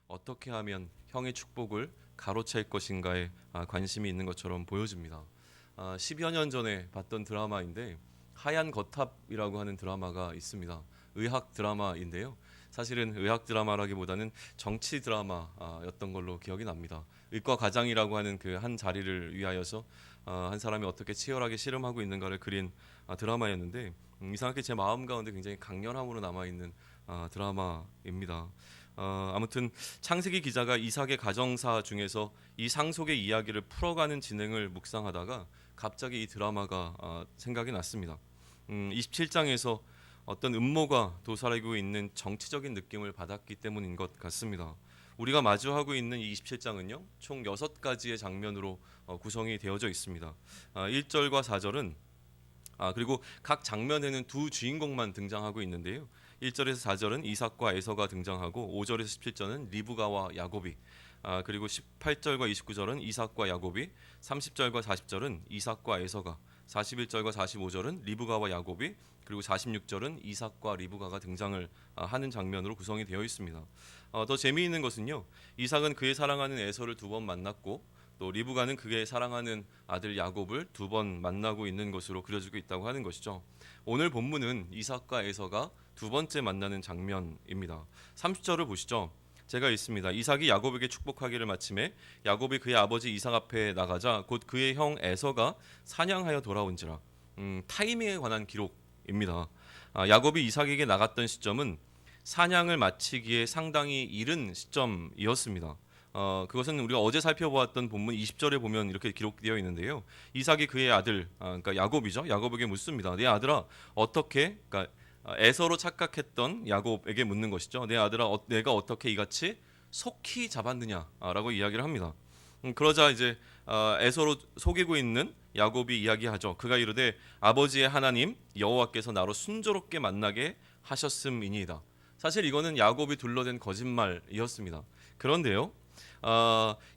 어떻게 하면 형의 축복을 가로챌 것인가에 관심이 있는 것처럼 보여집니다. 10여 년 전에 봤던 드라마인데 하얀 거탑이라고 하는 드라마가 있습니다. 의학 드라마인데요. 사실은 의학 드라마라기보다는 정치 드라마였던 걸로 기억이 납니다. 의과 과장이라고 하는 그 한 자리를 위하여서 한 사람이 어떻게 치열하게 씨름하고 있는가를 그린 드라마였는데 이상하게 제 마음 가운데 굉장히 강렬함으로 남아있는 드라마입니다. 아무튼 창세기 기자가 이삭의 가정사 중에서 이 상속의 이야기를 풀어가는 진행을 묵상하다가 갑자기 이 드라마가 생각이 났습니다. 27장에서 어떤 음모가 도사리고 있는 정치적인 느낌을 받았기 때문인 것 같습니다. 우리가 마주하고 있는 이 27장은요, 총 6가지의 장면으로 구성이 되어져 있습니다. 1절과 4절은 그리고 각 장면에는 두 주인공만 등장하고 있는데요. 1절에서 4절은 이삭과 에서가 등장하고 5절에서 17절은 리브가와 야곱이 그리고 18절과 29절은 이삭과 야곱이 30절과 40절은 이삭과 에서가 41절과 45절은 리브가와 야곱이 그리고 46절은 이삭과 리브가가 등장을 하는 장면으로 구성이 되어 있습니다. 더 재미있는 것은요. 이삭은 그의 사랑하는 에서를 2번 만났고 또 리브가는 그의 사랑하는 아들 야곱을 2번 만나고 있는 것으로 그려지고 있다고 하는 것이죠. 오늘 본문은 이삭과 에서가 2번째 만나는 장면입니다. 30절을 보시죠. 제가 읽습니다. 이삭이 야곱에게 축복하기를 마침에 야곱이 그의 아버지 이삭 앞에 나가자 곧 그의 형 에서가 사냥하여 돌아온지라. 타이밍에 관한 기록입니다. 야곱이 이삭에게 나갔던 시점은 사냥을 마치기에 상당히 이른 시점이었습니다. 그것은 우리가 어제 살펴보았던 본문 20절에 보면 이렇게 기록되어 있는데요. 이삭이 그의 아들, 그러니까 야곱이죠. 야곱에게 묻습니다. 내 아들아, 어떻게? 그러니까 에서로 착각했던 야곱에게 묻는 것이죠. 내 아들아, 내가 어떻게 이같이 속히 잡았느냐라고 이야기를 합니다. 그러자 이제 에서로 속이고 있는 야곱이 이야기하죠. 그가 이르되 아버지의 하나님 여호와께서 나로 순조롭게 만나게 하셨음이니이다. 사실 이거는 야곱이 둘러댄 거짓말이었습니다. 그런데요.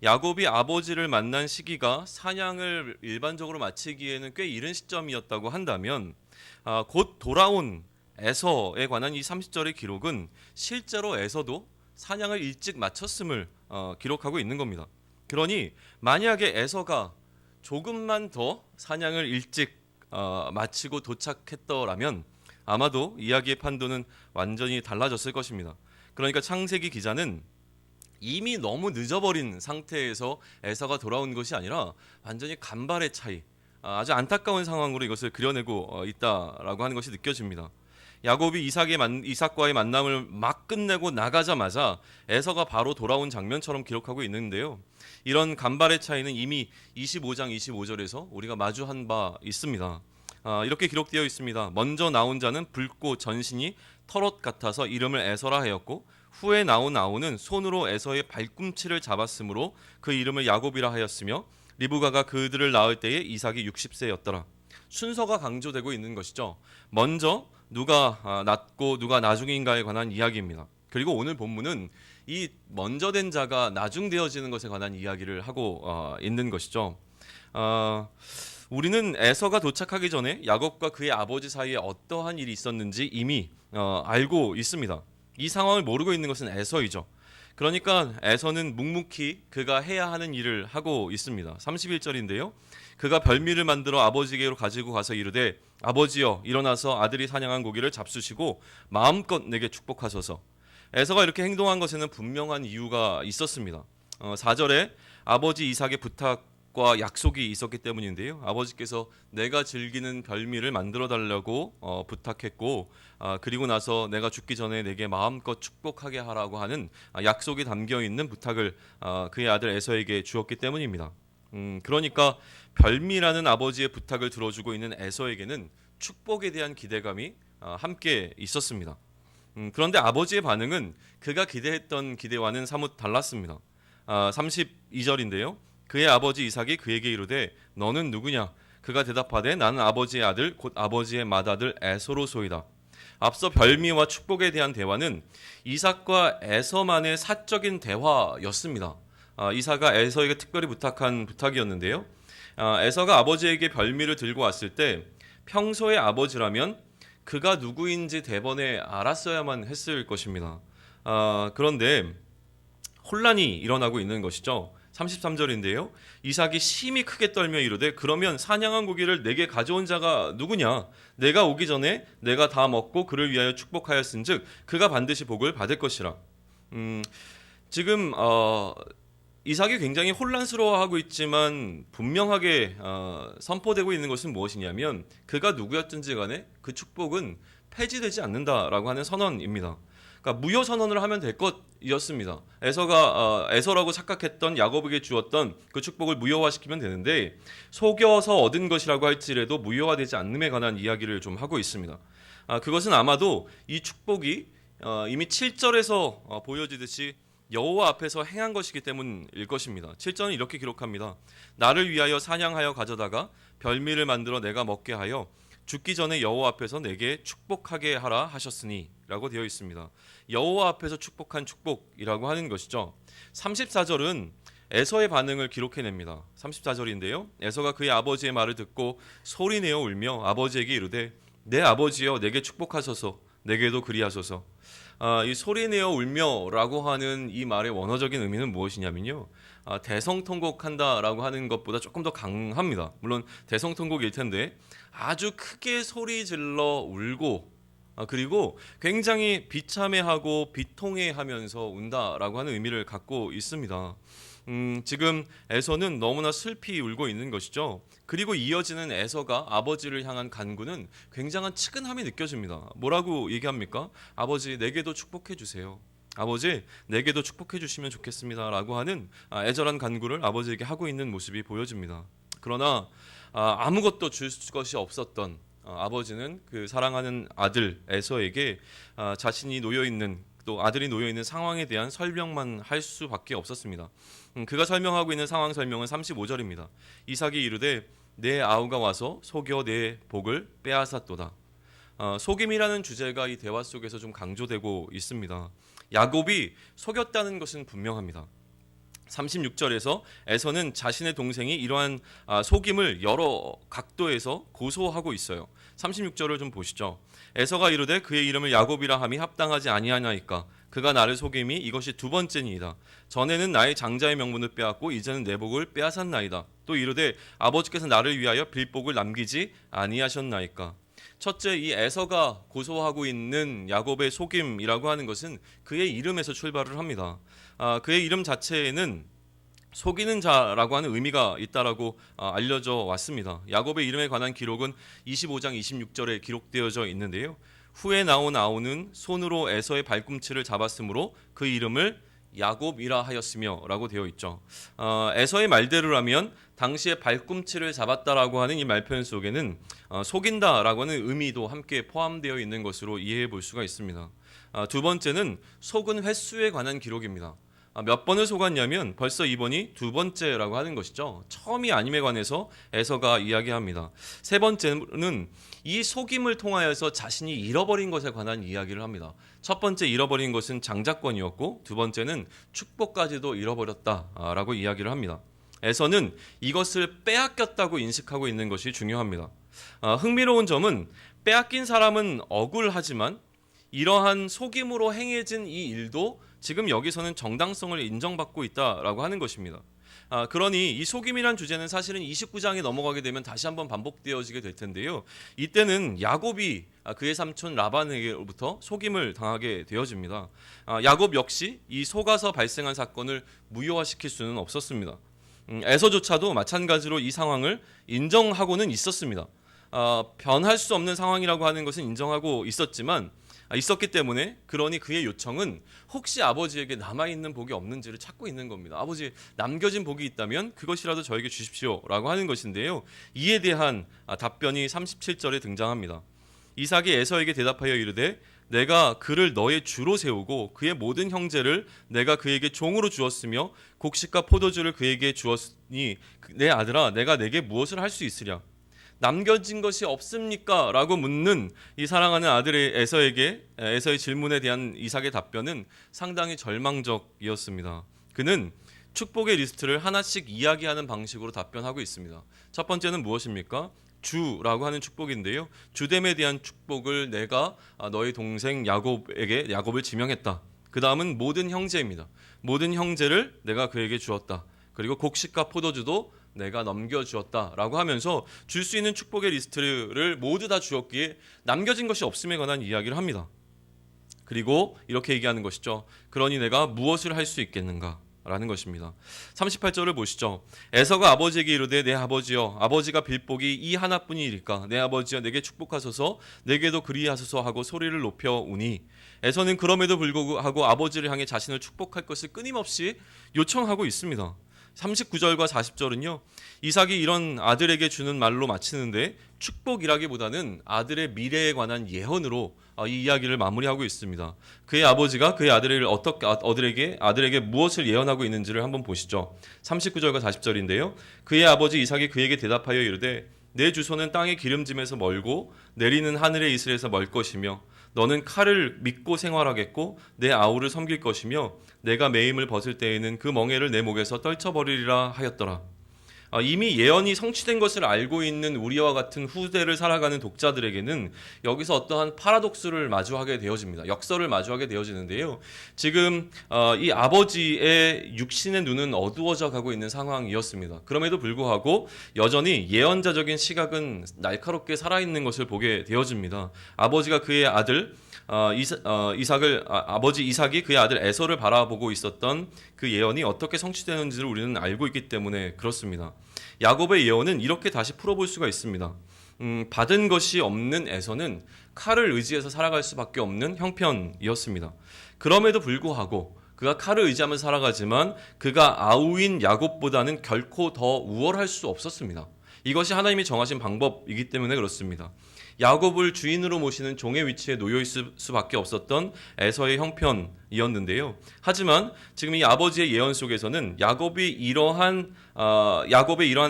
야곱이 아버지를 만난 시기가 사냥을 일반적으로 마치기에는 꽤 이른 시점이었다고 한다면 곧 돌아온 에서에 관한 이 30절의 기록은 실제로 에서도 사냥을 일찍 마쳤음을 기록하고 있는 겁니다. 그러니 만약에 에서가 조금만 더 사냥을 일찍 마치고 도착했더라면 아마도 이야기의 판도는 완전히 달라졌을 것입니다. 그러니까 창세기 기자는 이미 너무 늦어버린 상태에서 에서가 돌아온 것이 아니라 완전히 간발의 차이, 아주 안타까운 상황으로 이것을 그려내고 있다라고 하는 것이 느껴집니다. 야곱이 이삭과의 만남을 막 끝내고 나가자마자 에서가 바로 돌아온 장면처럼 기록하고 있는데요. 이런 간발의 차이는 이미 25장 25절에서 우리가 마주한 바 있습니다. 이렇게 기록되어 있습니다. 먼저 나온 자는 붉고 전신이 털옷 같아서 이름을 에서라 하였고 후에 나온 아우는 손으로 에서의 발꿈치를 잡았으므로 그 이름을 야곱이라 하였으며 리브가가 그들을 낳을 때에 이삭이 60세였더라. 순서가 강조되고 있는 것이죠. 먼저 누가 낳고 누가 나중인가에 관한 이야기입니다. 그리고 오늘 본문은 이 먼저 된 자가 나중되어지는 것에 관한 이야기를 하고 있는 것이죠. 우리는 에서가 도착하기 전에 야곱과 그의 아버지 사이에 어떠한 일이 있었는지 이미 알고 있습니다. 이 상황을 모르고 있는 것은 에서이죠. 그러니까 에서는 묵묵히 그가 해야 하는 일을 하고 있습니다. 31절인데요. 그가 별미를 만들어 아버지에게로 가지고 가서 이르되 아버지여 일어나서 아들이 사냥한 고기를 잡수시고 마음껏 내게 축복하소서. 에서가 이렇게 행동한 것에는 분명한 이유가 있었습니다. 4절에 아버지 이삭의 부탁과 약속이 있었기 때문인데요. 아버지께서 내가 즐기는 별미를 만들어 달라고 부탁했고 그리고 나서 내가 죽기 전에 내게 마음껏 축복하게 하라고 하는 약속이 담겨있는 부탁을 그의 아들 에서에게 주었기 때문입니다. 그러니까 별미라는 아버지의 부탁을 들어주고 있는 에서에게는 축복에 대한 기대감이 함께 있었습니다. 그런데 아버지의 반응은 그가 기대했던 기대와는 사뭇 달랐습니다. 32절인데요. 그의 아버지 이삭이 그에게 이르되 너는 누구냐? 그가 대답하되 나는 아버지의 아들 곧 아버지의 맏아들 에서로소이다. 앞서 별미와 축복에 대한 대화는 이삭과 에서만의 사적인 대화였습니다. 이삭가 에서에게 특별히 부탁한 부탁이었는데요. 에서가 아버지에게 별미를 들고 왔을 때 평소의 아버지라면 그가 누구인지 대번에 알았어야만 했을 것입니다. 그런데 혼란이 일어나고 있는 것이죠. 33절인데요. 이삭이 심히 크게 떨며 이르되 그러면 사냥한 고기를 내게 가져온 자가 누구냐? 내가 오기 전에 내가 다 먹고 그를 위하여 축복하였은즉 그가 반드시 복을 받을 것이라. 지금 이삭이 굉장히 혼란스러워하고 있지만 분명하게 선포되고 있는 것은 무엇이냐면 그가 누구였든지 간에 그 축복은 폐지되지 않는다라고 하는 선언입니다. 그러니까 무효 선언을 하면 될 것이었습니다. 에서가 에서라고 착각했던 야곱에게 주었던 그 축복을 무효화시키면 되는데 속여서 얻은 것이라고 할지라도 무효화되지 않음에 관한 이야기를 좀 하고 있습니다. 그것은 아마도 이 축복이 이미 7절에서 보여지듯이 여호와 앞에서 행한 것이기 때문일 것입니다. 7절은 이렇게 기록합니다. 나를 위하여 사냥하여 가져다가 별미를 만들어 내가 먹게 하여 죽기 전에 여호와 앞에서 내게 축복하게 하라 하셨으니 라고 되어 있습니다. 여호와 앞에서 축복한 축복이라고 하는 것이죠. 34절은 에서의 반응을 기록해냅니다. 34절인데요. 에서가 그의 아버지의 말을 듣고 소리내어 울며 아버지에게 이르되 내 아버지여 내게 축복하소서 내게도 그리하소서. 이 소리내어 울며라고 하는 이 말의 원어적인 의미는 무엇이냐면요. 대성통곡한다라고 하는 것보다 조금 더 강합니다. 물론 대성통곡일 텐데 아주 크게 소리 질러 울고 그리고 굉장히 비참해하고 비통해하면서 운다라고 하는 의미를 갖고 있습니다. 지금 에서는 너무나 슬피 울고 있는 것이죠. 그리고 이어지는 에서가 아버지를 향한 간구는 굉장한 측은함이 느껴집니다. 뭐라고 얘기합니까? 아버지 내게도 축복해 주세요. 아버지 내게도 축복해 주시면 좋겠습니다 라고 하는 애절한 간구를 아버지에게 하고 있는 모습이 보여집니다. 그러나 아무것도 줄 것이 없었던 아버지는 그 사랑하는 아들 에서에게 자신이 놓여있는 또 아들이 놓여있는 상황에 대한 설명만 할 수밖에 없었습니다. 그가 설명하고 있는 상황 설명은 35절입니다. 이삭이 이르되 내 아우가 와서 속여 내 복을 빼앗았도다. 속임이라는 주제가 이 대화 속에서 좀 강조되고 있습니다. 야곱이 속였다는 것은 분명합니다. 36절에서 에서는 자신의 동생이 이러한 속임을 여러 각도에서 고소하고 있어요. 36절을 좀 보시죠. 에서가 이르되 그의 이름을 야곱이라 함이 합당하지 아니하나이까 그가 나를 속임이 이것이 두 번째니이다. 전에는 나의 장자의 명분을 빼앗고 이제는 내 복을 빼앗았나이다. 또 이르되 아버지께서 나를 위하여 빌복을 남기지 아니하셨나이까. 첫째, 이 에서가 고소하고 있는 야곱의 속임이라고 하는 것은 그의 이름에서 출발을 합니다. 그의 이름 자체에는 속이는 자라고 하는 의미가 있다라고 알려져 왔습니다. 야곱의 이름에 관한 기록은 25장 26절에 기록되어져 있는데요. 후에 나온 아우는 손으로 에서의 발꿈치를 잡았으므로 그 이름을 야곱이라 하였으며 라고 되어 있죠. 에서의 말대로라면 당시에 발꿈치를 잡았다라고 하는 이 말표현 속에는 속인다라고 하는 의미도 함께 포함되어 있는 것으로 이해해 볼 수가 있습니다. 두 번째는 속은 횟수에 관한 기록입니다. 몇 번을 속았냐면 벌써 이번이 두 번째라고 하는 것이죠. 처음이 아님에 관해서 에서가 이야기합니다. 세 번째는 이 속임을 통하여서 자신이 잃어버린 것에 관한 이야기를 합니다. 첫 번째 잃어버린 것은 장자권이었고 두 번째는 축복까지도 잃어버렸다라고 이야기를 합니다. 에서는 이것을 빼앗겼다고 인식하고 있는 것이 중요합니다. 흥미로운 점은 빼앗긴 사람은 억울하지만 이러한 속임으로 행해진 이 일도 지금 여기서는 정당성을 인정받고 있다라고 하는 것입니다. 그러니 이 속임이란 주제는 사실은 29장에 넘어가게 되면 다시 한번 반복되어지게 될 텐데요. 이때는 야곱이 그의 삼촌 라반에게로부터 속임을 당하게 되어집니다. 야곱 역시 이 속아서 발생한 사건을 무효화시킬 수는 없었습니다. 에서조차도 마찬가지로 이 상황을 인정하고는 있었습니다. 변할 수 없는 상황이라고 하는 것은 인정하고 있었기 때문에 그러니 그의 요청은 혹시 아버지에게 남아있는 복이 없는지를 찾고 있는 겁니다. 아버지 남겨진 복이 있다면 그것이라도 저에게 주십시오 라고 하는 것인데요. 이에 대한 답변이 37절에 등장합니다. 이삭이 에서에게 대답하여 이르되 내가 그를 너의 주로 세우고 그의 모든 형제를 내가 그에게 종으로 주었으며 곡식과 포도주를 그에게 주었으니 내 아들아 내가 내게 무엇을 할 수 있으랴. 남겨진 것이 없습니까? 라고 묻는 이 사랑하는 아들의 에서의 질문에 대한 이삭의 답변은 상당히 절망적이었습니다. 그는 축복의 리스트를 하나씩 이야기하는 방식으로 답변하고 있습니다. 첫 번째는 무엇입니까? 주라고 하는 축복인데요. 주됨에 대한 축복을 내가 너희 동생 야곱을 지명했다. 그 다음은 모든 형제입니다. 모든 형제를 내가 그에게 주었다. 그리고 곡식과 포도주도 내가 넘겨주었다라고 하면서 줄 수 있는 축복의 리스트를 모두 다 주었기에 남겨진 것이 없음에 관한 이야기를 합니다. 그리고 이렇게 얘기하는 것이죠. 그러니 내가 무엇을 할 수 있겠는가? 라는 것입니다. 38절을 보시죠. 에서가 아버지에게 이르되 내 아버지여 아버지가 빌복이 이 하나뿐이일까 내 아버지여 내게 축복하소서 내게도 그리하소서 하고 소리를 높여 우니 에서는 그럼에도 불구하고 아버지를 향해 자신을 축복할 것을 끊임없이 요청하고 있습니다. 39절과 40절은요. 이삭이 이런 아들에게 주는 말로 마치는데 축복이라기보다는 아들의 미래에 관한 예언으로 이 이야기를 마무리하고 있습니다. 그의 아버지가 그의 아들에게 무엇을 예언하고 있는지를 한번 보시죠. 39절과 40절인데요. 그의 아버지 이삭이 그에게 대답하여 이르되 내 주소는 땅의 기름짐에서 멀고 내리는 하늘의 이슬에서 멀 것이며 너는 칼을 믿고 생활하겠고 내 아우를 섬길 것이며 내가 매임을 벗을 때에는 그 멍에를 내 목에서 떨쳐버리리라 하였더라. 이미 예언이 성취된 것을 알고 있는 우리와 같은 후대를 살아가는 독자들에게는 여기서 어떠한 파라독스를 마주하게 되어집니다. 역설을 마주하게 되어지는데요. 지금 이 아버지의 육신의 눈은 어두워져 가고 있는 상황이었습니다. 그럼에도 불구하고 여전히 예언자적인 시각은 날카롭게 살아있는 것을 보게 되어집니다. 아버지가 그의 아들 아버지 이삭이 그의 아들 에서를 바라보고 있었던 그 예언이 어떻게 성취되는지를 우리는 알고 있기 때문에 그렇습니다. 야곱의 예언은 이렇게 다시 풀어볼 수가 있습니다. 받은 것이 없는 에서는 칼을 의지해서 살아갈 수밖에 없는 형편이었습니다. 그럼에도 불구하고 그가 칼을 의지하면서 살아가지만 그가 아우인 야곱보다는 결코 더 우월할 수 없었습니다. 이것이 하나님이 정하신 방법이기 때문에 그렇습니다. 야곱을 주인으로 모시는 종의 위치에 놓여 있을 수밖에 없었던 에서의 형편이었는데요. 하지만 지금 이 아버지의 예언 속에서는 야곱의 이러한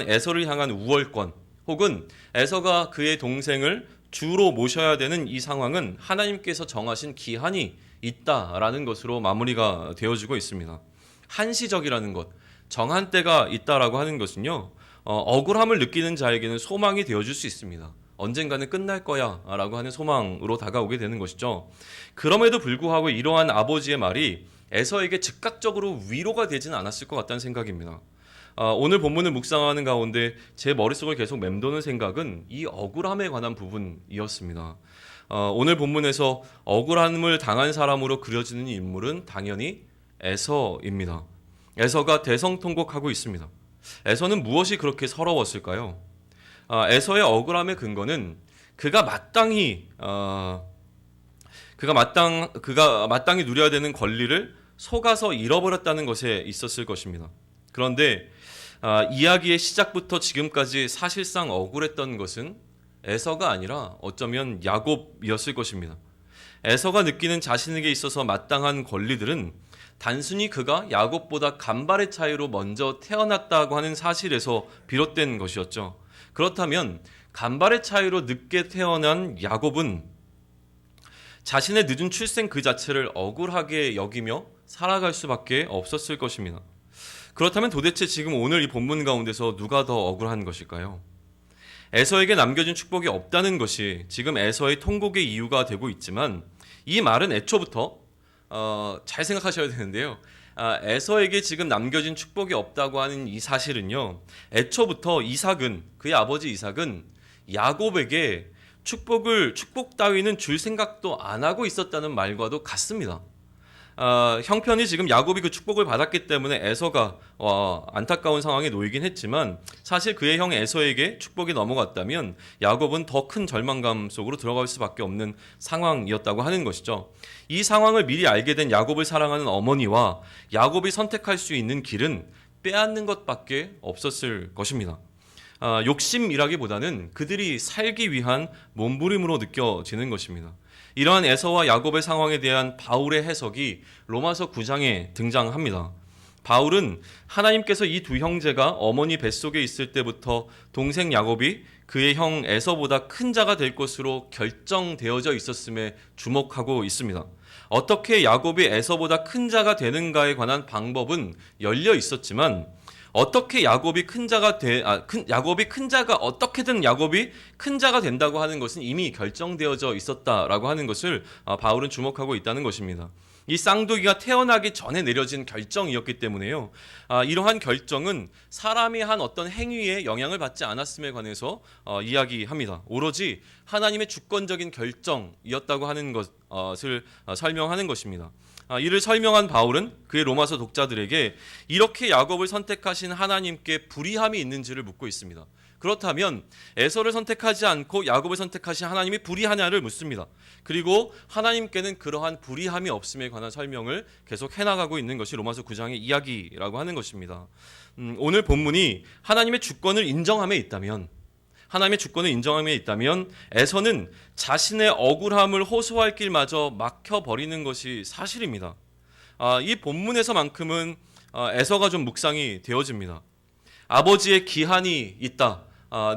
에서를 향한 우월권 혹은 에서가 그의 동생을 주로 모셔야 되는 이 상황은 하나님께서 정하신 기한이 있다라는 것으로 마무리가 되어지고 있습니다. 한시적이라는 것, 정한 때가 있다라고 하는 것은요. 억울함을 느끼는 자에게는 소망이 되어줄 수 있습니다. 언젠가는 끝날 거야 라고 하는 소망으로 다가오게 되는 것이죠. 그럼에도 불구하고 이러한 아버지의 말이 에서에게 즉각적으로 위로가 되지는 않았을 것 같다는 생각입니다. 오늘 본문을 묵상하는 가운데 제 머릿속을 계속 맴도는 생각은 이 억울함에 관한 부분이었습니다. 오늘 본문에서 억울함을 당한 사람으로 그려지는 인물은 당연히 에서입니다. 에서가 대성통곡하고 있습니다. 에서는 무엇이 그렇게 서러웠을까요? 에서의 억울함의 근거는 그가 마땅히 누려야 되는 권리를 속아서 잃어버렸다는 것에 있었을 것입니다. 그런데 이야기의 시작부터 지금까지 사실상 억울했던 것은 에서가 아니라 어쩌면 야곱이었을 것입니다. 에서가 느끼는 자신에게 있어서 마땅한 권리들은 단순히 그가 야곱보다 간발의 차이로 먼저 태어났다고 하는 사실에서 비롯된 것이었죠. 그렇다면 간발의 차이로 늦게 태어난 야곱은 자신의 늦은 출생 그 자체를 억울하게 여기며 살아갈 수밖에 없었을 것입니다. 그렇다면 도대체 지금 오늘 이 본문 가운데서 누가 더 억울한 것일까요? 에서에게 남겨진 축복이 없다는 것이 지금 에서의 통곡의 이유가 되고 있지만 이 말은 애초부터 잘 생각하셔야 되는데요. 에서에게 지금 남겨진 축복이 없다고 하는 이 사실은요. 애초부터 그의 아버지 이삭은 야곱에게 축복 따위는 줄 생각도 안 하고 있었다는 말과도 같습니다. 형편이 지금 야곱이 그 축복을 받았기 때문에 에서가 안타까운 상황에 놓이긴 했지만 사실 그의 형 에서에게 축복이 넘어갔다면 야곱은 더 큰 절망감 속으로 들어갈 수밖에 없는 상황이었다고 하는 것이죠. 이 상황을 미리 알게 된 야곱을 사랑하는 어머니와 야곱이 선택할 수 있는 길은 빼앗는 것밖에 없었을 것입니다. 욕심이라기보다는 그들이 살기 위한 몸부림으로 느껴지는 것입니다. 이러한 에서와 야곱의 상황에 대한 바울의 해석이 로마서 9장에 등장합니다. 바울은 하나님께서 이 두 형제가 어머니 뱃속에 있을 때부터 동생 야곱이 그의 형 에서보다 큰 자가 될 것으로 결정되어져 있었음에 주목하고 있습니다. 어떻게 야곱이 에서보다 큰 자가 되는가에 관한 방법은 열려 있었지만 어떻게 야곱이 큰 자가 된다고 하는 것은 이미 결정되어져 있었다라고 하는 것을 바울은 주목하고 있다는 것입니다. 이 쌍둥이가 태어나기 전에 내려진 결정이었기 때문에요. 이러한 결정은 사람이 한 어떤 행위에 영향을 받지 않았음에 관해서 이야기합니다. 오로지 하나님의 주권적인 결정이었다고 하는 것을 설명하는 것입니다. 이를 설명한 바울은 그의 로마서 독자들에게 이렇게 야곱을 선택하신 하나님께 불의함이 있는지를 묻고 있습니다. 그렇다면 에서를 선택하지 않고 야곱을 선택하신 하나님이 불의하냐를 묻습니다. 그리고 하나님께는 그러한 불의함이 없음에 관한 설명을 계속 해나가고 있는 것이 로마서 9장의 이야기라고 하는 것입니다. 오늘 본문이 하나님의 주권을 인정함에 있다면, 에서는 자신의 억울함을 호소할 길마저 막혀버리는 것이 사실입니다. 이 본문에서만큼은 에서가 좀 묵상이 되어집니다. 아버지의 기한이 있다.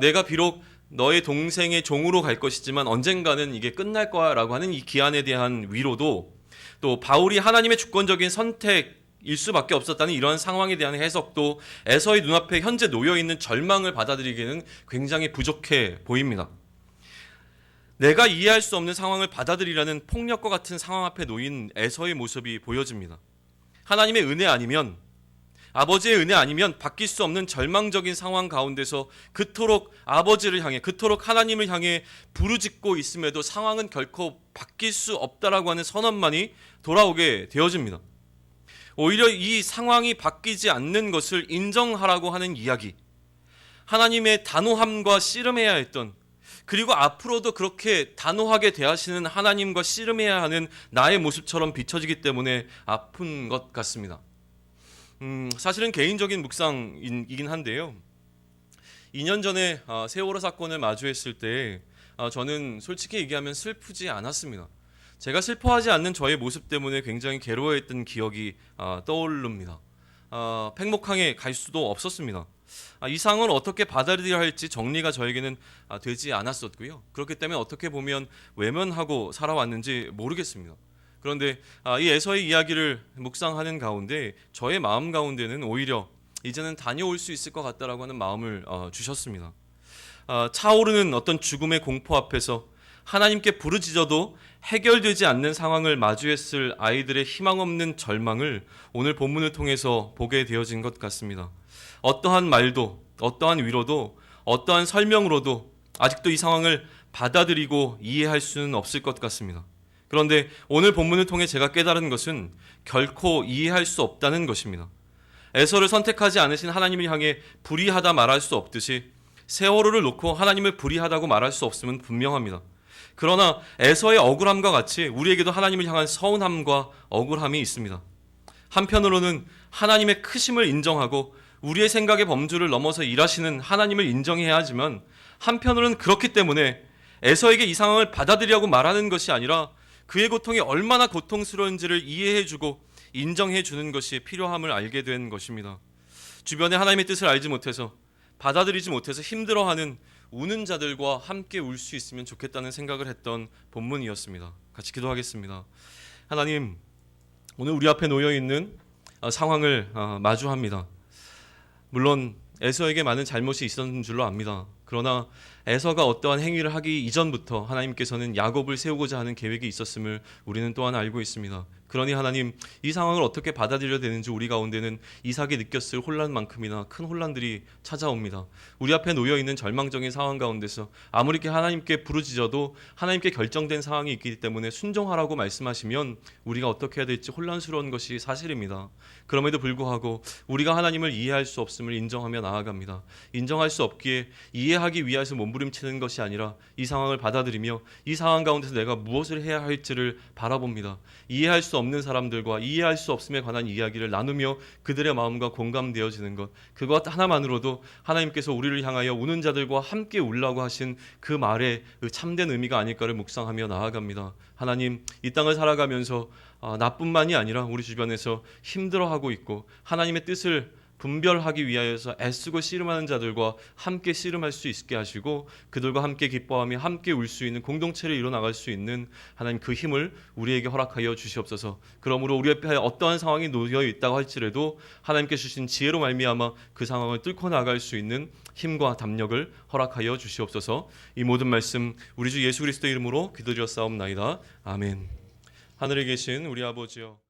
내가 비록 너의 동생의 종으로 갈 것이지만 언젠가는 이게 끝날 거야 라고 하는 이 기한에 대한 위로도, 또 바울이 하나님의 주권적인 선택일 수밖에 없었다는 이러한 상황에 대한 해석도 에서의 눈앞에 현재 놓여있는 절망을 받아들이기에는 굉장히 부족해 보입니다. 내가 이해할 수 없는 상황을 받아들이라는 폭력과 같은 상황 앞에 놓인 에서의 모습이 보여집니다. 하나님의 은혜 아니면, 아버지의 은혜 아니면 바뀔 수 없는 절망적인 상황 가운데서 그토록 아버지를 향해, 그토록 하나님을 향해 부르짖고 있음에도 상황은 결코 바뀔 수 없다라고 하는 선언만이 돌아오게 되어집니다. 오히려 이 상황이 바뀌지 않는 것을 인정하라고 하는 이야기, 하나님의 단호함과 씨름해야 했던, 그리고 앞으로도 그렇게 단호하게 대하시는 하나님과 씨름해야 하는 나의 모습처럼 비춰지기 때문에 아픈 것 같습니다. 사실은 개인적인 묵상이긴 한데요. 2년 전에 세월호 사건을 마주했을 때 저는 솔직히 얘기하면 슬프지 않았습니다. 제가 슬퍼하지 않는 저의 모습 때문에 굉장히 괴로워했던 기억이 떠오릅니다. 팽목항에 갈 수도 없었습니다. 이 상황을 어떻게 받아들여야 할지 정리가 저에게는 되지 않았었고요. 그렇기 때문에 어떻게 보면 외면하고 살아왔는지 모르겠습니다. 그런데 이 에서의 이야기를 묵상하는 가운데 저의 마음 가운데는 오히려 이제는 다녀올 수 있을 것 같다라고 하는 마음을 주셨습니다. 차오르는 어떤 죽음의 공포 앞에서 하나님께 부르짖어도 해결되지 않는 상황을 마주했을 아이들의 희망 없는 절망을 오늘 본문을 통해서 보게 되어진 것 같습니다. 어떠한 말도, 어떠한 위로도, 어떠한 설명으로도 아직도 이 상황을 받아들이고 이해할 수는 없을 것 같습니다. 그런데 오늘 본문을 통해 제가 깨달은 것은 결코 이해할 수 없다는 것입니다. 에서를 선택하지 않으신 하나님을 향해 불의하다 말할 수 없듯이 세월호를 놓고 하나님을 불의하다고 말할 수 없음은 분명합니다. 그러나 에서의 억울함과 같이 우리에게도 하나님을 향한 서운함과 억울함이 있습니다. 한편으로는 하나님의 크심을 인정하고 우리의 생각의 범주를 넘어서 일하시는 하나님을 인정해야 하지만, 한편으로는 그렇기 때문에 에서에게 이 상황을 받아들이라고 말하는 것이 아니라 그의 고통이 얼마나 고통스러운지를 이해해주고 인정해주는 것이 필요함을 알게 된 것입니다. 주변에 하나님의 뜻을 알지 못해서, 받아들이지 못해서 힘들어하는 우는 자들과 함께 울 수 있으면 좋겠다는 생각을 했던 본문이었습니다. 같이 기도하겠습니다. 하나님, 오늘 우리 앞에 놓여있는 상황을 마주합니다. 물론 에서에게 많은 잘못이 있었는 줄로 압니다. 그러나 에서가 어떠한 행위를 하기 이전부터 하나님께서는 야곱을 세우고자 하는 계획이 있었음을 우리는 또한 알고 있습니다. 그러니 하나님, 이 상황을 어떻게 받아들여야 되는지 우리 가운데는 이삭이 느꼈을 혼란만큼이나 큰 혼란들이 찾아옵니다. 우리 앞에 놓여있는 절망적인 상황 가운데서 아무리 하나님께 부르짖어도 하나님께 결정된 상황이 있기 때문에 순종하라고 말씀하시면 우리가 어떻게 해야 될지 혼란스러운 것이 사실입니다. 그럼에도 불구하고 우리가 하나님을 이해할 수 없음을 인정하며 나아갑니다. 인정할 수 없기에 이해하기 위해서 몸부림치는 것이 아니라 이 상황을 받아들이며 이 상황 가운데서 내가 무엇을 해야 할지를 바라봅니다. 이해할 수 없는 사람들과 이해할 수 없음에 관한 이야기를 나누며 그들의 마음과 공감되어지는 것, 그것 하나만으로도 하나님께서 우리를 향하여 우는 자들과 함께 울라고 하신 그 말의 그 참된 의미가 아닐까를 묵상하며 나아갑니다. 하나님, 이 땅을 살아가면서 나뿐만이 아니라 우리 주변에서 힘들어하고 있고 하나님의 뜻을 분별하기 위하여서 애쓰고 씨름하는 자들과 함께 씨름할 수 있게 하시고 그들과 함께 기뻐하며 함께 울 수 있는 공동체를 이뤄나갈 수 있는 하나님 그 힘을 우리에게 허락하여 주시옵소서. 그러므로 우리 앞에 어떠한 상황이 놓여 있다고 할지라도 하나님께 주신 지혜로 말미암아 그 상황을 뚫고 나갈 수 있는 힘과 담력을 허락하여 주시옵소서. 이 모든 말씀 우리 주 예수 그리스도의 이름으로 기도드렸사옵나이다. 아멘. 하늘에 계신 우리 아버지여